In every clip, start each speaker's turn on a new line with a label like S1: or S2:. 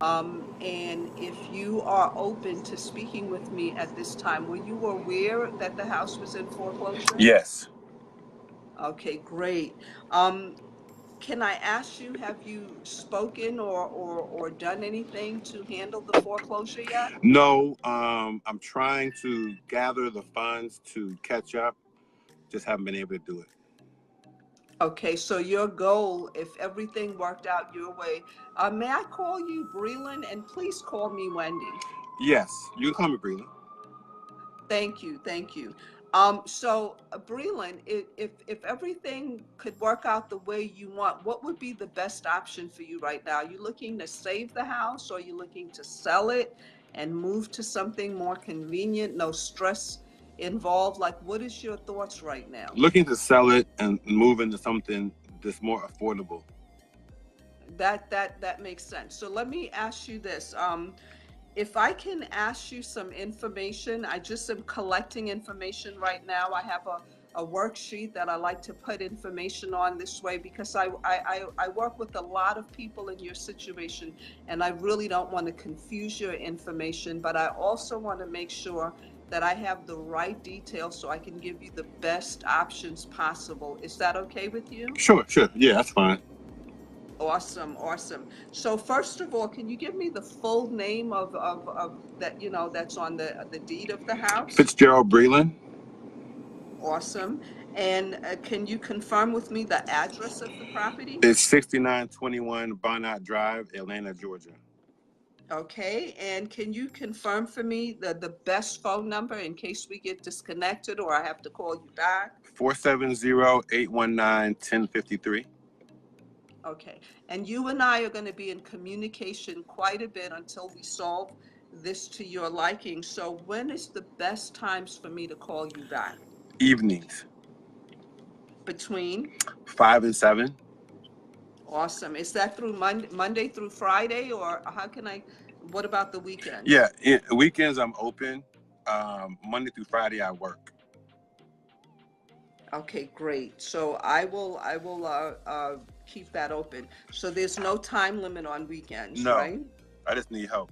S1: And if you are open to speaking with me at this time, were you aware that the house was in foreclosure?
S2: Yes.
S1: Okay, great. Um, can I ask you, have you spoken or done anything to handle the foreclosure yet?
S2: No, I'm trying to gather the funds to catch up. Just haven't been able to do it.
S1: Okay, so your goal, if everything worked out your way, may I call you Breland? And please call me Wendy.
S2: Yes, you can call me Breland.
S1: Thank you, thank you. Breland, if everything could work out the way you want, what would be the best option for you right now? Are you looking to save the house, or are you looking to sell it and move to something more convenient, no stress involved? Like, what is your thoughts right now?
S2: Looking to sell it and move into something that's more affordable.
S1: That makes sense. So let me ask you this. If I can ask you some information, I just am collecting information right now. I have a worksheet that I like to put information on this way because I work with a lot of people in your situation, and I really don't want to confuse your information, but I also want to make sure that I have the right details so I can give you the best options possible. Is that okay with you?
S2: Sure, sure. Yeah, that's fine.
S1: Awesome, awesome. So first of all, can you give me the full name of that, that's on the deed of the house?
S2: Fitzgerald Breland.
S1: Awesome. And can you confirm with me the address of the property?
S2: It's 6921 Barnard Drive, Atlanta, Georgia.
S1: Okay. And can you confirm for me the best phone number in case we get disconnected or I have to call you back?
S2: 470-819-1053.
S1: Okay. And you and I are going to be in communication quite a bit until we solve this to your liking. So when is the best times for me to call you back?
S2: Evenings,
S1: Between?
S2: 5 and 7.
S1: Awesome. Is that through Monday through Friday, or how can what about the weekends?
S2: Yeah, weekends I'm open. Monday through Friday I work.
S1: Okay, great. So I will keep that open. So there's no time limit on weekends,
S2: No,
S1: right?
S2: I just need help.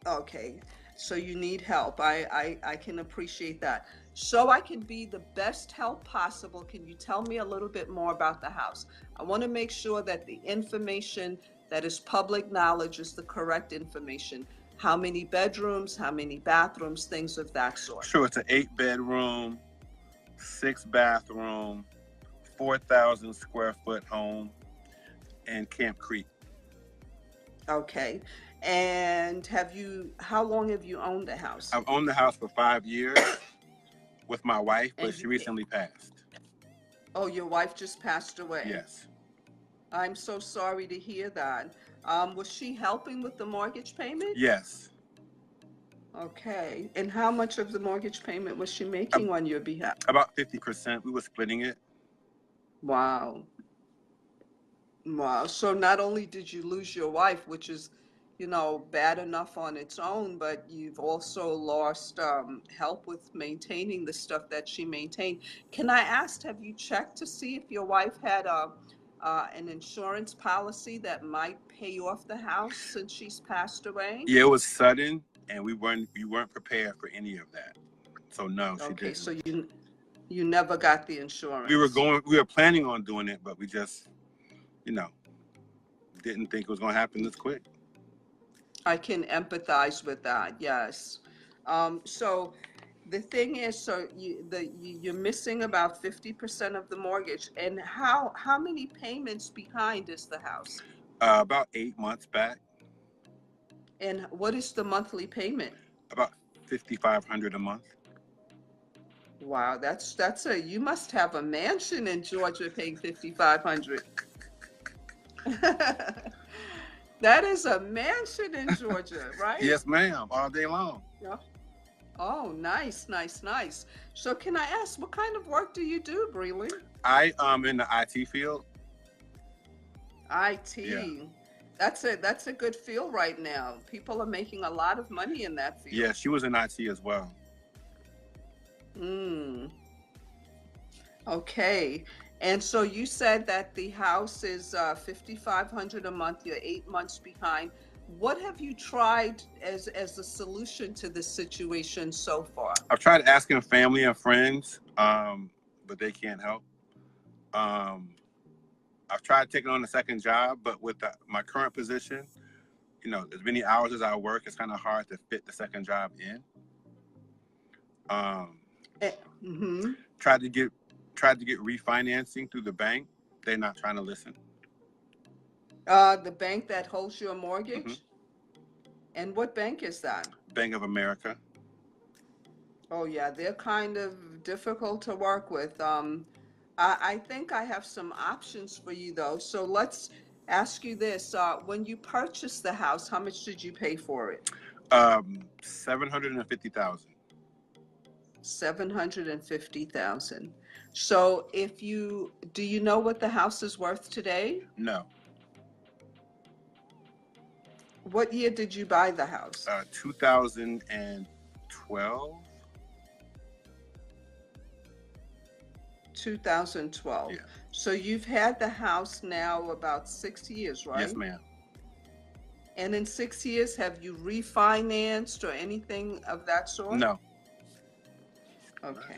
S1: Okay. So you need help. I can appreciate that. So I can be the best help possible. Can you tell me a little bit more about the house? I want to make sure that the information that is public knowledge is the correct information. How many bedrooms, how many bathrooms, things of that sort.
S2: Sure, it's an 8-bedroom, 6-bathroom, 4,000 square foot home in Camp Creek.
S1: Okay. And how long have you owned the house?
S2: I've owned the house for 5 years with my wife, but
S1: And
S2: she recently passed.
S1: oh, your wife just passed away.
S2: Yes.
S1: I'm so sorry to hear that. Was she helping with the mortgage payment?
S2: Yes.
S1: Okay. And how much of the mortgage payment was she making on your behalf?
S2: About 50%. We were splitting it.
S1: Wow. Wow. So not only did you lose your wife, which is, bad enough on its own, but you've also lost help with maintaining the stuff that she maintained. Can I ask, have you checked to see if your wife had an insurance policy that might pay off the house since she's passed away?
S2: Yeah, it was sudden, and we weren't prepared for any of that. So no, she
S1: Okay,
S2: didn't.
S1: so you never got the insurance.
S2: We were planning on doing it, but we just, you know, didn't think it was going to happen this quick.
S1: I can empathize with that. Yes. So the thing is, so you're missing about 50% of the mortgage. And how many payments behind is the house?
S2: About 8 months back,
S1: And what is the monthly payment?
S2: about 5,500 a month.
S1: Wow, you must have a mansion in Georgia paying 5,500. That is a mansion in Georgia, right?
S2: Yes, ma'am, all day long.
S1: Yeah. Oh, nice, nice, nice. So can I ask, what kind of work do you do, Breland?
S2: I in the IT field.
S1: IT.
S2: Yeah.
S1: That's a good field right now. People are making a lot of money in that field.
S2: Yeah, she was in IT as well.
S1: Mm. Okay. And so you said that the house is 5,500 a month. You're 8 months behind. What have you tried as a solution to this situation so far?
S2: I've tried asking family and friends, but they can't help. Um, I've tried taking on a second job, but with my current position, as many hours as I work, it's kind of hard to fit the second job in. Um,
S1: Mm-hmm.
S2: tried to get refinancing through the bank. They're not trying to listen.
S1: The bank that holds your
S2: Hmm.
S1: mortgage? And what bank is that?
S2: Bank of America.
S1: Oh yeah, they're kind of difficult to work with. I think I have some options for you though. So let's ask you this. When you purchased the house, how much did you pay for it?
S2: 750,000.
S1: 750,000. So do you know what the house is worth today?
S2: No.
S1: What year did you buy the house?
S2: 2012.
S1: 2012.
S2: Yeah.
S1: So you've had the house now about 6 years, right?
S2: Yes, ma'am.
S1: And in 6 years, have you refinanced or anything of that sort?
S2: No.
S1: Okay.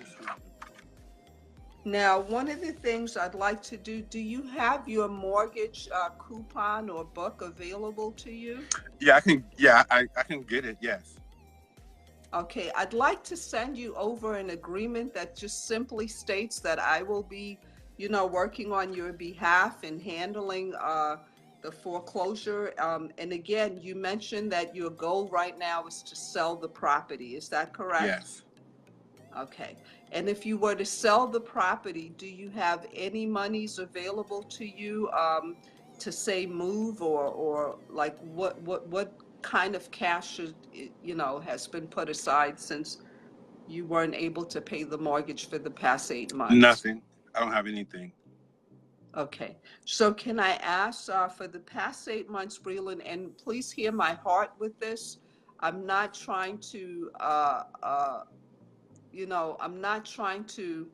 S1: Now, one of the things I'd like to do you have your mortgage coupon or book available to you?
S2: Yeah, I can. Yeah, I can get it. Yes.
S1: Okay, I'd like to send you over an agreement that just simply states that I will be, working on your behalf and handling the foreclosure. And again, you mentioned that your goal right now is to sell the property. Is that correct?
S2: Yes.
S1: Okay. And if you were to sell the property, do you have any monies available to you to say move or like what kind of cash has been put aside since you weren't able to pay the mortgage for the past 8 months?
S2: Nothing. I don't have anything.
S1: Okay. So can I ask for the past 8 months, Breland, and please hear my heart with this. I'm not trying to I'm not trying to,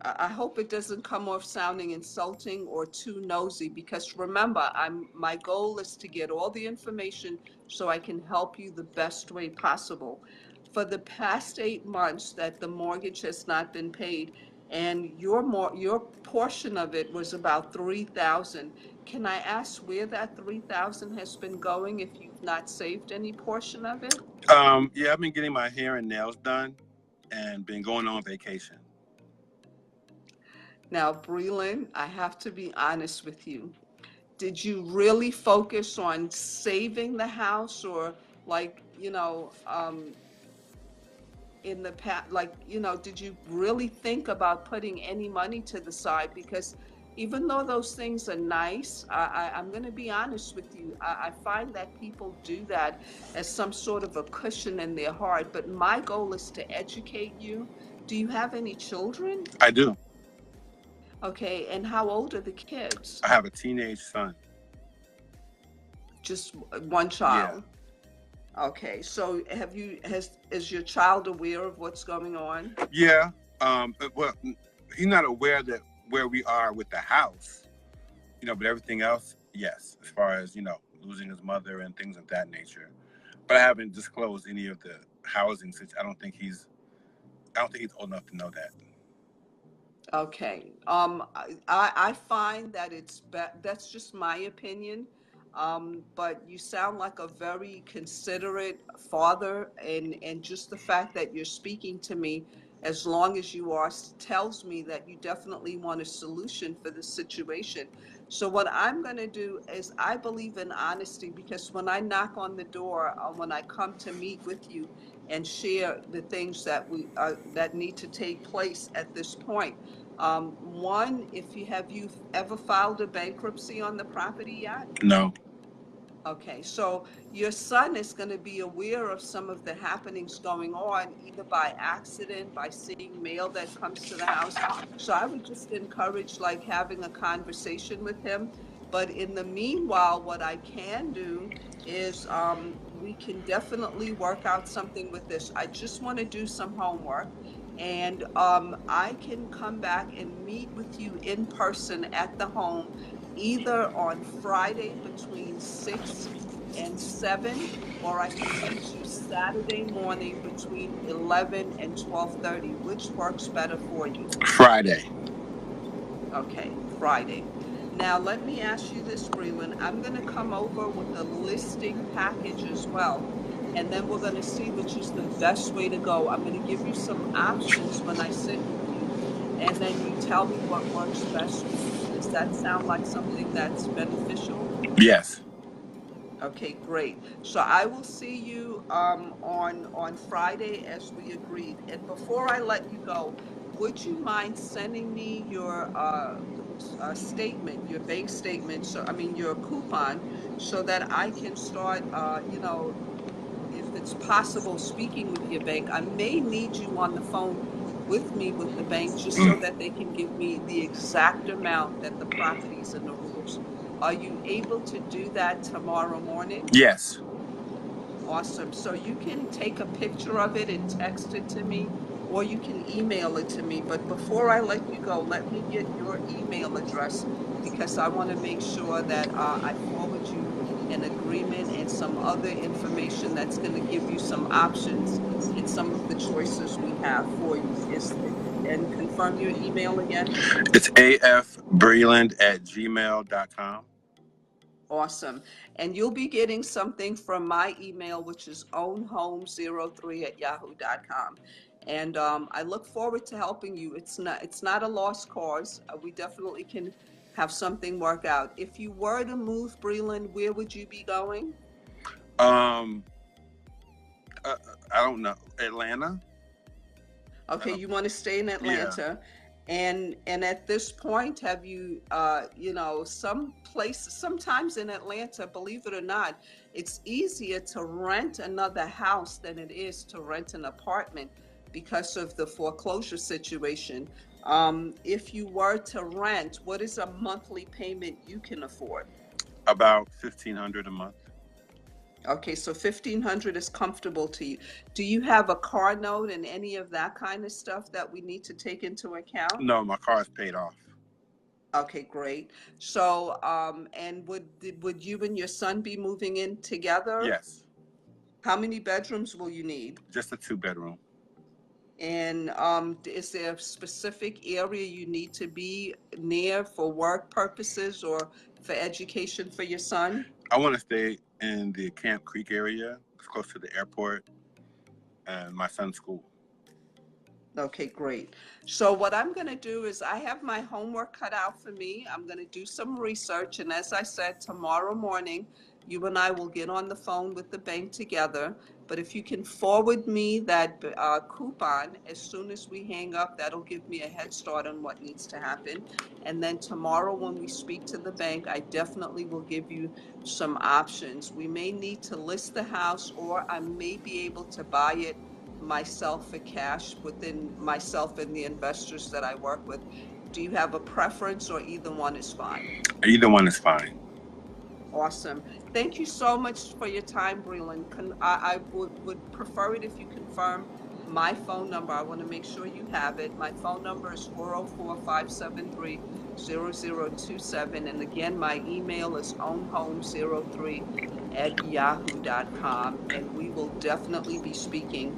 S1: I hope it doesn't come off sounding insulting or too nosy, because remember, my goal is to get all the information so I can help you the best way possible. For the past 8 months that the mortgage has not been paid, and your portion of it was about 3,000. Can I ask where that 3,000 has been going if you've not saved any portion of it?
S2: Yeah, I've been getting my hair and nails done, and been going on vacation.
S1: Now, Breland, I have to be honest with you. Did you really focus on saving the house, or like, in the past, like, did you really think about putting any money to the side? Because even though those things are nice, I'm going to be honest with you. I find that people do that as some sort of a cushion in their heart. But my goal is to educate you. Do you have any children?
S2: I do.
S1: Okay, and how old are the kids?
S2: I have a teenage son.
S1: Just one
S2: Yeah.
S1: child? Okay, so is your child aware of what's going on?
S2: Yeah. Well, he's not aware that where we are with the house, but everything else, yes. As far as losing his mother and things of that nature, but I haven't disclosed any of the housing situation. I don't think he's old enough to know that.
S1: Okay. I find that that's just my opinion. But you sound like a very considerate father, and just the fact that you're speaking to me, as long as you are, tells me that you definitely want a solution for the situation. So what I'm going to do is, I believe in honesty, because when I knock on the door, when I come to meet with you and share the things that need to take place at this point. One, if you ever filed a bankruptcy on the property yet?
S2: No.
S1: Okay, so your son is going to be aware of some of the happenings going on, either by accident, by seeing mail that comes to the house. So I would just encourage like having a conversation with him. But in the meanwhile, what I can do is we can definitely work out something with this. I just want to do some homework, and I can come back and meet with you in person at the home, either on Friday between 6 and 7, or I can meet you Saturday morning between 11 and 12:30. Which works better for you?
S2: Friday.
S1: Okay, Friday. Now, let me ask you this, Breland. I'm going to come over with a listing package as well. And then we're going to see which is the best way to go. I'm going to give you some options when I sit with you. And then you tell me what works best for you. Does that sound like something that's beneficial?
S2: Yes.
S1: Okay, great. So I will see you on Friday as we agreed. And before I let you go, would you mind sending me your statement, your bank statement, so I mean your coupon, so that I can start if it's possible, speaking with your bank. I may need you on the phone with me with the bank just so that they can give me the exact amount that the property's in the rules. Are you able to do that tomorrow morning?
S2: Yes.
S1: Awesome. So you can take a picture of it and text it to me, or you can email it to me. But before I let you go, let me get your email address because I want to make sure that I forward you an agreement and some other information that's going to give you some options and some of the choices we have for you. And confirm your email again.
S2: It's afbreland@gmail.com.
S1: Awesome. And you'll be getting something from my email, which is ownhome03@yahoo.com. And I look forward to helping you. It's not a lost cause. We definitely can have something work out. If you were to move, Breland, where would you be going?
S2: Um, I don't know. Atlanta.
S1: Okay, you want to stay in
S2: Yeah.
S1: Atlanta. And at this point, have you some places sometimes in Atlanta, believe it or not, it's easier to rent another house than it is to rent an apartment because of the foreclosure situation. If you were to rent, what is a monthly payment you can afford?
S2: About 1,500 a month.
S1: Okay, so 1,500 is comfortable to you. Do you have a car note and any of that kind of stuff that we need to take into account?
S2: No, my car is paid off.
S1: Okay, great. So, and would you and your son be moving in together?
S2: Yes.
S1: How many bedrooms will you need?
S2: Just a 2-bedroom.
S1: And is there a specific area you need to be near for work purposes or for education for your son?
S2: I want to stay in the Camp Creek area. It's close to the airport and my son's school.
S1: Okay, great. So what I'm going to do is I have my homework cut out for me. I'm going to do some research. And as I said, tomorrow morning, you and I will get on the phone with the bank together. But if you can forward me that coupon as soon as we hang up, that'll give me a head start on what needs to happen. And then tomorrow when we speak to the bank, I definitely will give you some options. We may need to list the house, or I may be able to buy it myself for cash within myself and the investors that I work with. Do you have a preference, or either one is fine?
S2: Either one is fine.
S1: Awesome. Thank you so much for your time, Breland. I would prefer it if you confirm my phone number. I want to make sure you have it. My phone number is 404-573-0027. And again, my email is ownhome03@yahoo.com. And we will definitely be speaking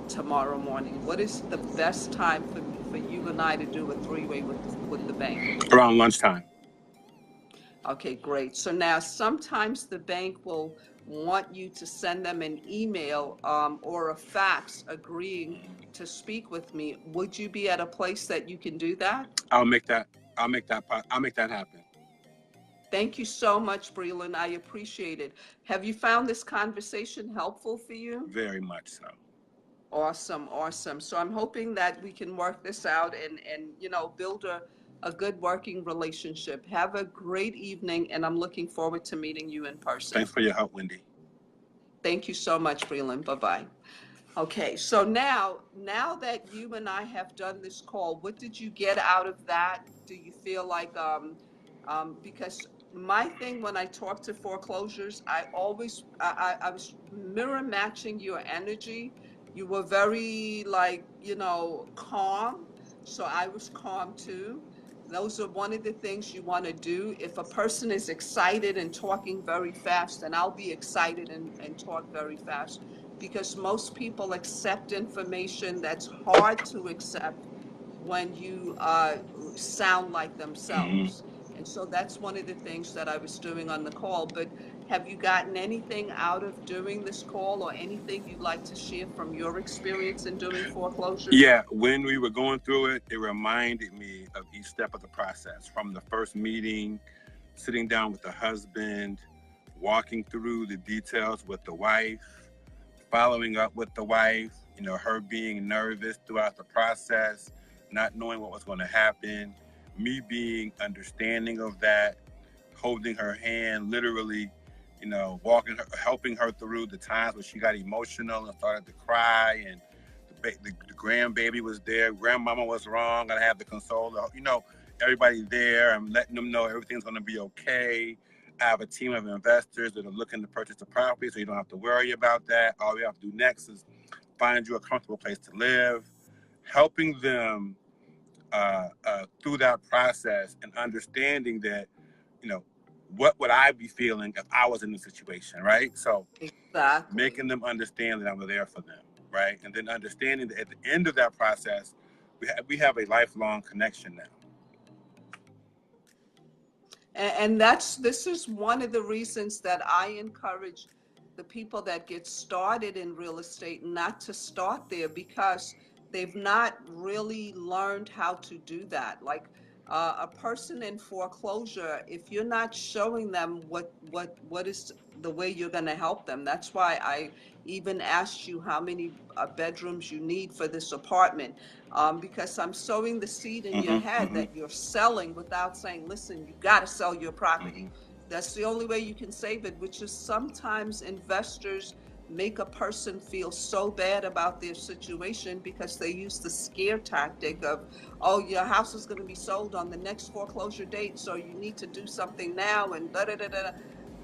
S1: tomorrow morning. What is the best time for you and I to do a three-way with the bank?
S2: Around lunchtime.
S1: Okay, great. So now sometimes the bank will want you to send them an email or a fax agreeing to speak with me. Would you be at a place that you can do that?
S2: I'll make that. I'll make that happen.
S1: Thank you so much, Breland. I appreciate it. Have you found this conversation helpful for you?
S2: Very much so.
S1: Awesome, awesome. So I'm hoping that we can work this out and build a good working relationship. Have a great evening, and I'm looking forward to meeting you in person.
S2: Thanks for your help, Wendy.
S1: Thank you so much, Breland. Bye-bye. Okay, so now that you and I have done this call, what did you get out of that? Do you feel like because my thing when I talk to foreclosures, I was mirror matching your energy. You were very calm, so I was calm too. Those are one of the things you want to do. If a person is excited and talking very fast, then I'll be excited and talk very fast, because most people accept information that's hard to accept when you sound like
S2: Hmm.
S1: themselves. And so that's one of the things that I was doing on the call. But have you gotten anything out of doing this call, or anything you'd like to share from your experience in doing foreclosure?
S2: Yeah, when we were going through it, it reminded me of each step of the process, from the first meeting, sitting down with the husband, walking through the details with the wife, following up with the wife, her being nervous throughout the process, not knowing what was going to happen, me being understanding of that, holding her hand, literally, walking her, helping her through the times where she got emotional and started to cry, and the grandbaby was there, grandmama was wrong, I have the consoler, everybody there. I'm letting them know everything's going to be okay. I have a team of investors that are looking to purchase the property, so you don't have to worry about that. All we have to do next is find you a comfortable place to live, helping them through that process, and understanding that, you know, what would I be feeling if I was in the situation, right? So
S1: Exactly.
S2: making them understand that I'm there for them, right? And then understanding that at the end of that process, we have a lifelong connection now.
S1: And this is one of the reasons that I encourage the people that get started in real estate not to start there, because they've not really learned how to do that. Like a person in foreclosure, if you're not showing them what is the way you're going to help them. That's why I even asked you how many bedrooms you need for this apartment, because I'm sowing the seed in your
S2: Mm-hmm,
S1: head
S2: mm-hmm,
S1: that you're selling without saying, listen, you got to sell your property.
S2: mm-hmm.
S1: That's the only way you can save it, which is sometimes investors make a person feel so bad about their situation because they use the scare tactic of, oh, your house is going to be sold on the next foreclosure date, so you need to do something now, and da da da da.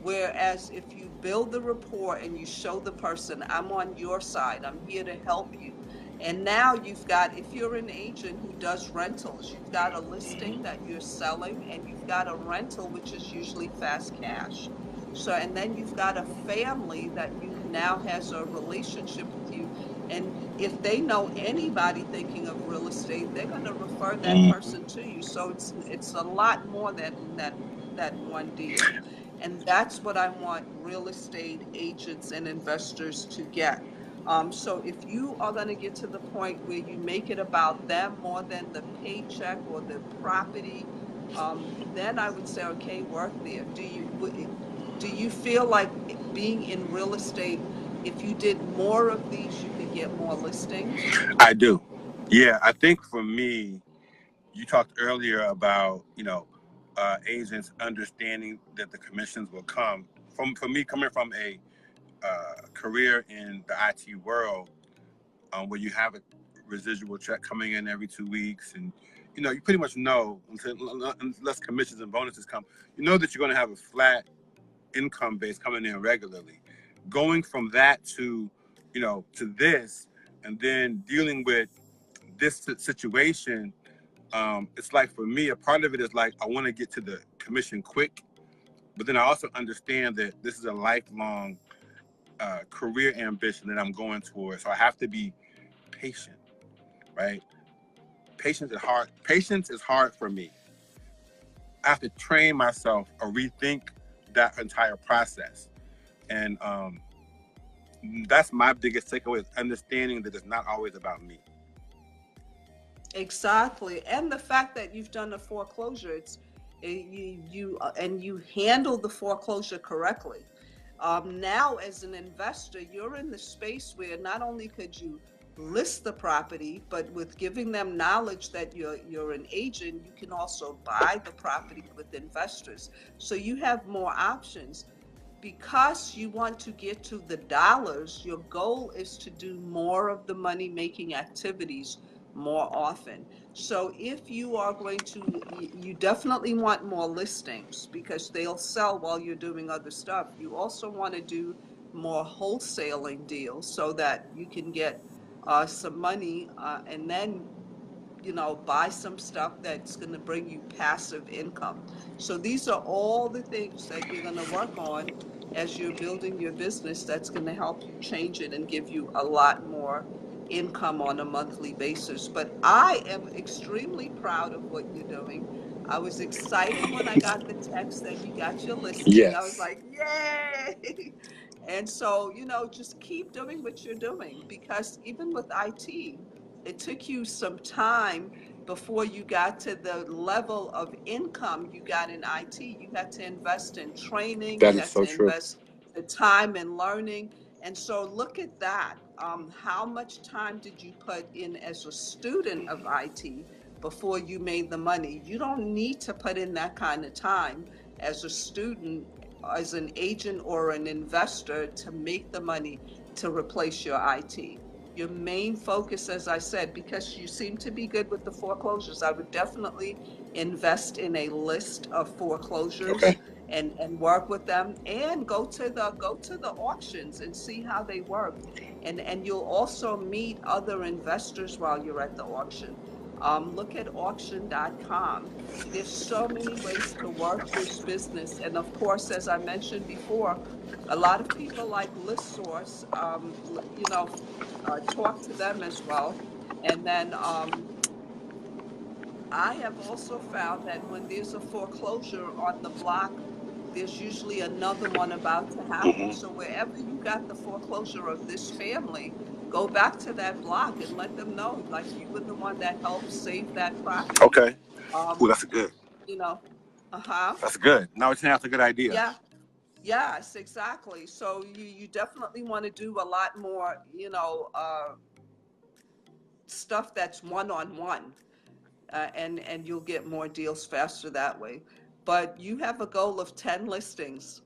S1: Whereas if you build the rapport and you show the person, I'm on your side, I'm here to help you. And now you've got, if you're an agent who does rentals, you've got a listing that you're selling, and you've got a rental, which is usually fast cash. So, and then you've got a family that you now has a relationship with you. And if they know anybody thinking of real estate, they're going to refer that
S2: Mm-hmm.
S1: person to you. So it's a lot more than that one deal. And that's what I want real estate agents and investors to get. So if you are going to get to the point where you make it about them more than the paycheck or the property, then I would say, okay, work there. Do you feel like being in real estate, if you did more of these, you could get more listings?
S2: I do. Yeah, I think for me, you talked earlier about, agents understanding that the commissions will come. For me, coming from a career in the IT world, where you have a residual check coming in every 2 weeks, and you pretty much know, unless commissions and bonuses come, you know that you're going to have a flat income base coming in regularly. Going from that to, to this, and then dealing with this situation, it's like, for me, a part of it is like, I want to get to the commission quick, but then I also understand that this is a lifelong career ambition that I'm going towards. So I have to be patient, right? Patience is hard for me. I have to train myself or rethink that entire process. And that's my biggest takeaway, is understanding that it's not always about me.
S1: Exactly. And the fact that you've done a foreclosure, and you handled the foreclosure correctly. Now, as an investor, you're in the space where not only could you list the property, but with giving them knowledge that you're an agent, you can also buy the property with investors. So you have more options. Because you want to get to the dollars, your goal is to do more of the money making activities more often. So if you are going to, you definitely want more listings because they'll sell while you're doing other stuff. You also want to do more wholesaling deals so that you can get some money, and then buy some stuff that's going to bring you passive income. So these are all the things that you're going to work on as you're building your business that's going to help you change it and give you a lot more income on a monthly basis. But I am extremely proud of what you're doing. I was excited when I got the text that you got your listing. I was
S2: Yes.
S1: like, yay! And so, just keep doing what you're doing, because even with IT, it took you some time before you got to the level of income you got in IT. You had to invest in training,
S2: That
S1: you
S2: is
S1: had
S2: so
S1: to
S2: true.
S1: invest the time in learning. And so look at that. How much time did you put in as a student of IT before you made the money? You don't need to put in that kind of time as a student, as an agent or an investor, to make the money to replace your IT. Your main focus, as I said, because you seem to be good with the foreclosures, I would definitely invest in a list of foreclosures
S2: Okay.
S1: and work with them, and go to the auctions and see how they work. And you'll also meet other investors while you're at the auction. Look at auction.com. There's so many ways to work this business. And of course, as I mentioned before, a lot of people like ListSource, talk to them as well. And then I have also found that when there's a foreclosure on the block, there's usually another one about to happen.
S2: Mm-hmm.
S1: So wherever you got the foreclosure of this family, go back to that block and let them know, like, you were the one that helped save that property.
S2: Okay. Oh,
S1: Um,
S2: that's good.
S1: you know, uh-huh.
S2: That's good. Now it's that's a good idea.
S1: Yeah. Yes, exactly. So you definitely want to do a lot more, stuff that's one-on-one, and you'll get more deals faster that way. But you have a goal of 10 listings.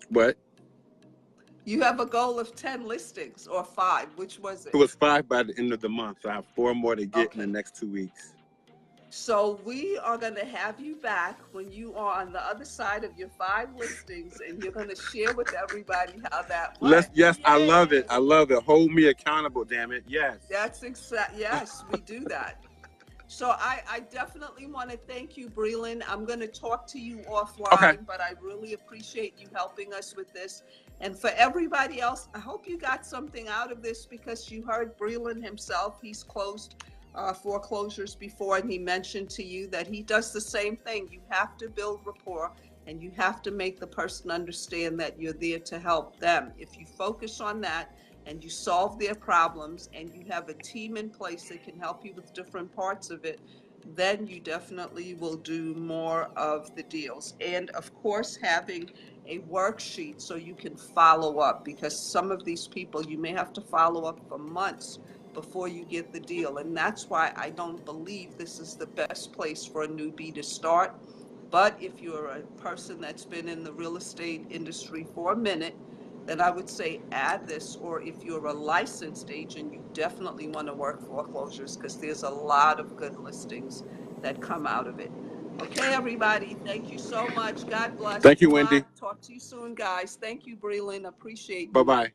S2: But
S1: You have a goal of 10 listings, or 5. Which was
S2: it
S1: it?
S2: was 5 by the end of the month. So I have 4 more to get in the
S1: Okay.
S2: next 2 weeks.
S1: So we are going to have you back when you are on the other side of your 5 listings, and you're going to share with everybody how that went.
S2: Yes, I love it.
S1: Yay!
S2: I love it. Hold me accountable, damn it. Yes.
S1: Yes, we do that. So I definitely want to thank you, Breland. I'm going to talk to you offline,
S2: Okay.
S1: but I really appreciate you helping us with this. And for everybody else, I hope you got something out of this, because you heard Breland himself. He's closed foreclosures before, and he mentioned to you that he does the same thing. You have to build rapport, and you have to make the person understand that you're there to help them. If you focus on that, and you solve their problems, and you have a team in place that can help you with different parts of it, then you definitely will do more of the deals. And of course, having a worksheet so you can follow up, because some of these people, you may have to follow up for months before you get the deal. And that's why I don't believe this is the best place for a newbie to start. But if you're a person that's been in the real estate industry for a minute, then I would say add this. Or if you're a licensed agent, you definitely want to work foreclosures, because there's a lot of good listings that come out of it. Okay, everybody, thank you so much. God bless.
S2: Thank you, Wendy.
S1: Talk to you soon, guys. Thank you, Breland. Appreciate you.
S2: Bye-bye.